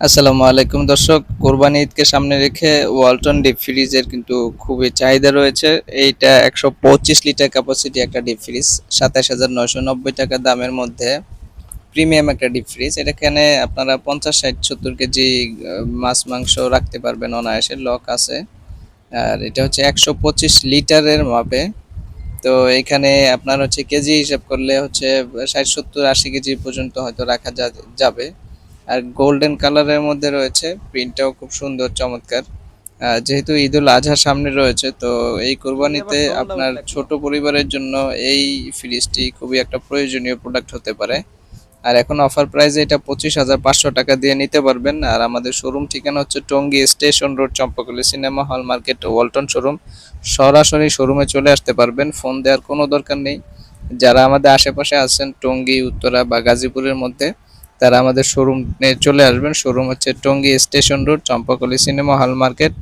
আসসালামু আলাইকুম দর্শক, কোরবানি ঈদকে সামনে রেখে ওয়ালটন ডিপ ফ্রিজের কিন্তু খুবই চাহিদা রয়েছে। এইটা 125 লিটার ক্যাপাসিটি একটা ডিপ ফ্রিজ, 27,990 টাকা দামের মধ্যে প্রিমিয়াম একটা ডিপ ফ্রিজ। এখানে আপনারা 50, 60, 70 কেজি মাছ মাংস রাখতে পারবেন অনায়াসে, লক আছে। আর এটা হচ্ছে 125 লিটারের মাপে। তো এখানে আপনার হচ্ছে কেজি হিসাব করলে হচ্ছে 60, 70, 80 কেজি পর্যন্ত হয়তো রাখা যাবে। আর গোল্ডেন কালারের মধ্যে রয়েছে, প্রিন্টটাও খুব সুন্দর চমৎকার। যেহেতু ঈদুল আজহা সামনে রয়েছে, তো এই কোরবানিতে আপনার ছোট পরিবারের জন্য এই ফ্রিজটি খুবই একটা প্রয়োজনীয় প্রোডাক্ট হতে পারে। আর এখন অফার প্রাইসে এটা 25,500 টাকা দিয়ে নিতে পারবেন। আর আমাদের শোরুম ঠিকানা হচ্ছে Tongi station road, Champakali cinema hall market, Walton showroom. সরাসরি শোরুমে চলে আসতে পারবেন, ফোন দেওয়ার কোনো দরকার নেই। যারা আমাদের আশেপাশে আছেন টঙ্গী, উত্তরা বা গাজীপুরের মধ্যে, তারা আমাদের শোরুমে চলে আসবেন। শোরুম হচ্ছে Tongi station road, Champakali cinema hall market.